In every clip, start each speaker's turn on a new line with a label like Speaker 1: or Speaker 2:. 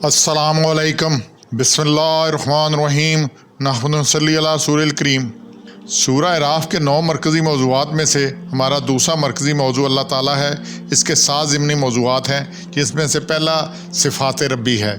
Speaker 1: अस्सलामु अलैकुम बिस्मिल्लाहिर्रहमानिर्रहीम नहमदुन सल्ली अला सूरह करीम। सूरह अराफ के 9 मरकज़ी मौज़ूआत में से हमारा दूसरा मरकज़ी मौज़ू अल्लाह ताला है। इसके 7 ज़िमनी मौज़ूआत हैं जिसमें से पहला सिफ़ात रब्बी है।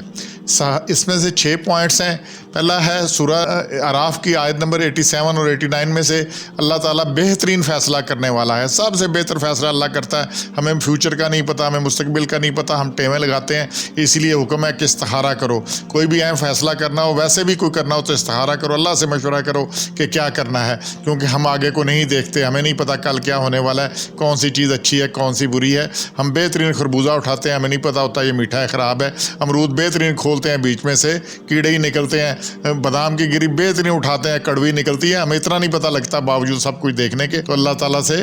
Speaker 1: इसमें से 6 पॉइंट्स हैं। पहला है सूरह अराफ की आयत नंबर 87 और 89 में से अल्लाह ताला बेहतरीन फ़ैसला करने वाला है। सबसे बेहतर फ़ैसला अल्लाह करता है। हमें फ्यूचर का नहीं पता, हमें मुस्तकबिल का नहीं पता, हम टेमें लगाते हैं। इसलिए हुक्म है कि इस्तिखारा करो। कोई भी अहम फ़ैसला करना हो, वैसे भी कोई करना हो तो इस्तिखारा करो, अल्लाह से मशवरा करो कि क्या करना है, क्योंकि हम आगे को नहीं देखते। हमें नहीं पता कल क्या होने वाला है, कौन सी चीज़ अच्छी है, कौन सी बुरी है। हम बेहतरीन खरबूजा उठाते हैं, हमें नहीं पता होता ये मीठा है, ख़राब है। अमरूद बेहतरीन खोलते हैं, बीच में से कीड़े ही निकलते हैं। बादाम की गिरी बेहतरीन उठाते हैं, कड़वी निकलती है। हमें इतना नहीं पता लगता बावजूद सब कुछ देखने के। तो अल्लाह ताला से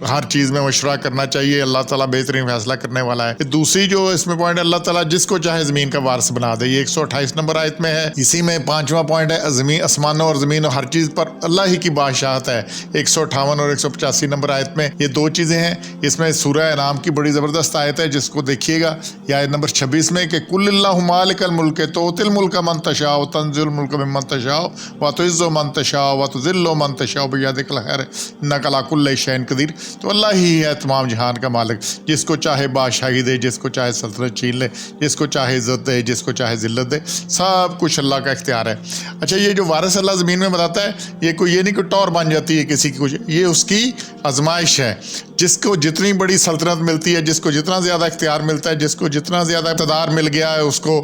Speaker 1: हर चीज़ में मशवरा करना चाहिए। अल्लाह ताला बेहतरीन फैसला करने वाला है। दूसरी जो इसमें पॉइंट, अल्लाह ताला जिसको चाहे ज़मीन का वारिस बना दे। ये 128 नंबर आयत में है। इसी में 5वां पॉइंट है, ज़मीन आसमानों और ज़मीन हर चीज़ पर अल्लाह ही की बादशाहत है। 158 और 185 नंबर आयत में ये 2 चीज़ें हैं। इसमें सूरह अनाम की बड़ी ज़बरदस्त आयत है जिसको देखिएगा। यह आयत नंबर 26 में कि कुल्लिल्लाहु मालिकल मुल्क तोतिल मुल्क मन तशाअ व तंज़िल मुल्क मिम्मन तशाअ व तुइज़्ज़ु मन तशाअ व तुज़िल्लु मन तशाअ बियदिकल खैर इन्नका अला कुल्लि शैइन क़दीर। तो अल्लाह ही है तमाम जहान का मालिक। जिसको चाहे बादशाही दे, जिसको चाहे सल्तनत छीन ले, जिसको चाहे इज़्ज़त दे, जिसको चाहे ज़िल्लत दे, सब कुछ अल्लाह का इख्तियार है। अच्छा, ये जो वारिस अल्लाह ज़मीन में बताता है, ये नहीं कि टौर बन जाती है किसी की कुछ, ये उसकी आजमाइश है। जिसको जितनी बड़ी सल्तनत मिलती है, जिसको जितना ज़्यादा इख्तियार मिलता है, जिसको जितना ज़्यादा इक़्तिदार मिल गया है, उसको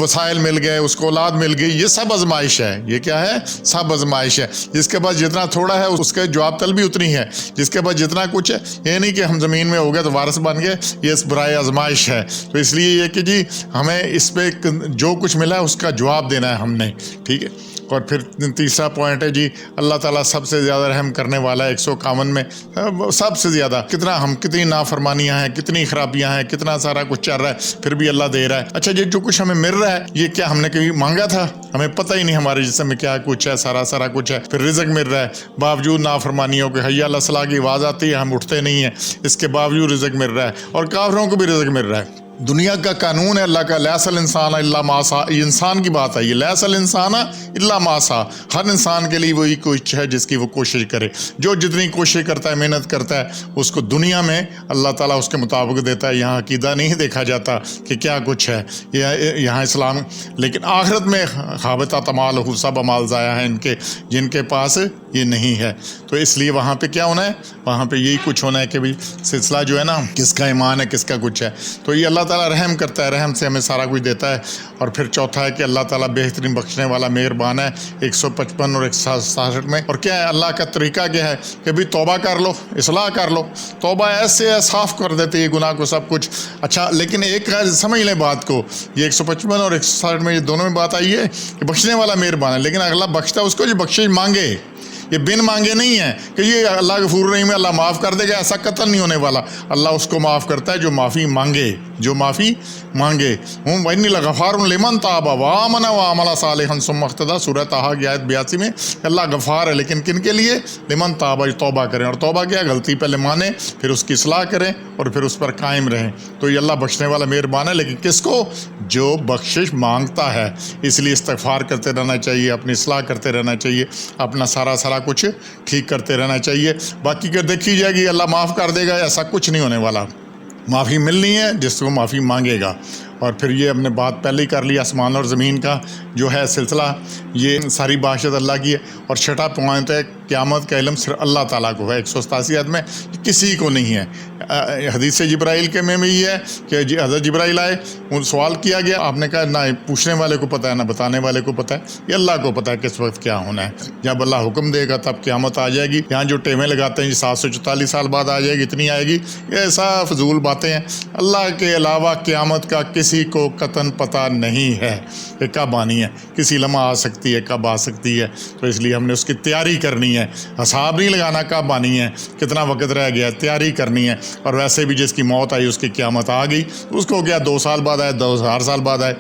Speaker 1: वसाइल मिल गए, उसको औलाद मिल गई, ये सब आजमाइश है। ये क्या है? सब आजमाइश है। जिसके पास जितना थोड़ा है उसके जवाब तल भी उतनी है। जिसके पास जितना कुछ है, ये नहीं कि हम ज़मीन में हो गए तो वारिस बन गए, ये बराए आजमाइश है। तो इसलिए ये कि जी हमें इस पर जो कुछ मिला है उसका जवाब देना है हमने, ठीक है। और फिर तीसरा पॉइंट है जी, अल्लाह ताला सबसे ज़्यादा रहम करने वाला है। 151 में सबसे ज़्यादा कितनी नाफरमानियाँ हैं, कितनी खराबियाँ हैं, कितना सारा कुछ चल रहा है, फिर भी अल्लाह दे रहा है। अच्छा, ये जो कुछ हमें मिल रहा है, ये क्या हमने कभी मांगा था? हमें पता ही नहीं हमारे जिस्म में क्या कुछ है, सारा कुछ है। फिर रिज़्क़ मिल रहा है, बावजूद नाफरमानियों के हय्या अला सलाह की आवाज़ आती है, हम उठते नहीं हैं, इसके बावजूद रिज़्क़ मिल रहा है। और काफिरों को भी रिज़्क़ मिल रहा है। दुनिया का कानून है अल्लाह का, लैसल इंसान इल्ला मासा। इंसान की बात है ये, लैसल इंसान इल्ला मासा। हर इंसान के लिए वही कुछ है जिसकी वो कोशिश करे। जो जितनी कोशिश करता है, मेहनत करता है, उसको दुनिया में अल्लाह ताला उसके मुताबिक देता है। यहाँ अकीदा नहीं देखा जाता कि क्या कुछ है यहाँ इस्लाम। लेकिन आखिरत में खाबता तमाल हो, सब अमाल ज़ाया है इनके, जिनके पास ये नहीं है। तो इसलिए वहाँ पे क्या होना है? वहाँ पे यही कुछ होना है कि भाई सिलसिला जो है ना, किसका ईमान है, किसका कुछ है। तो ये अल्लाह ताला रहम करता है, रहम से हमें सारा कुछ देता है। और फिर चौथा है कि अल्लाह ताला बेहतरीन बख्शने वाला मेहरबान है। 155 और 166 में। और क्या है अल्लाह का तरीका क्या है कि भाई तौबा कर लो, इस्लाह कर लो। तौबा ऐसे साफ़ कर देती है गुनाह को, सब कुछ। अच्छा, लेकिन एक समझ लें बात को, ये 155 और 166 में ये दोनों में बात आई है कि बख्शने वाला मेहरबान है। लेकिन अगला बख्शता है उसको जो बख्शिश मांगे, ये बिन मांगे नहीं है कि ये अल्लाह गफूर रहीम है, अल्लाह माफ़ कर देगा, ऐसा कतल नहीं होने वाला। अल्लाह उसको माफ़ करता है जो माफ़ी मांगे, जो माफ़ी मांगे। वन्नी लगफ़ारुन लिमन ताबा व आमना व अमला सालिहन सुम्मा इह्तदा। सूरह ताहा की आयत 82 में अल्लाह गफ़ार है, लेकिन किन के लिए? लिमन ताबा, तौबा करें। और तौबा क्या? गलती पहले माने, फिर उसकी इस्लाह करें और फिर उस पर कायम रहें। तो ये अल्लाह बख्शने वाला मेहरबान है। लेकिन किसको? जो बख्शिश मांगता है। इसलिए इस्तिग़फ़ार करते रहना चाहिए, अपनी इस्लाह करते रहना चाहिए, अपना सारा कुछ ठीक करते रहना चाहिए। बाकी का देखी जाएगी, अल्लाह माफ़ कर देगा, ऐसा कुछ नहीं होने वाला। माफ़ी मिलनी है जिसको माफ़ी मांगेगा। और फिर ये हमने बात पहले ही कर ली, आसमान और ज़मीन का जो है सिलसिला, ये सारी बादशाहत अल्लाह की है। और छठा पॉइंट है, क़यामत का इल्म सिर्फ अल्लाह ताला को है। 187 आयत में किसी को नहीं है। हदीस जिब्राइल के में भी है कि हज़रत जिब्राइल आए, उन सवाल किया गया, आपने कहा ना पूछने वाले को पता है ना बताने वाले को पता है, ये अल्लाह को पता है किस वक्त क्या होना है। जब अल्लाह हुक्म देगा तब क़यामत आ जाएगी। यहाँ जो टेमें लगाते हैं 744 साल बाद आ जाएगी, इतनी आएगी, ये सब फजूल बातें हैं। अल्लाह के अलावा क़यामत का किसी को कतन पता नहीं है कि कब आनी है। किसी लम्हा आ सकती है, कब आ सकती है। तो इसलिए हमने उसकी तैयारी करनी है। हिसाब नहीं लगाना कब आनी है, कितना वक्त रह गया, तैयारी करनी है। और वैसे भी जिसकी मौत आई उसकी क़यामत आ गई, उसको क्या 2 साल बाद आए, 2000 साल बाद आए।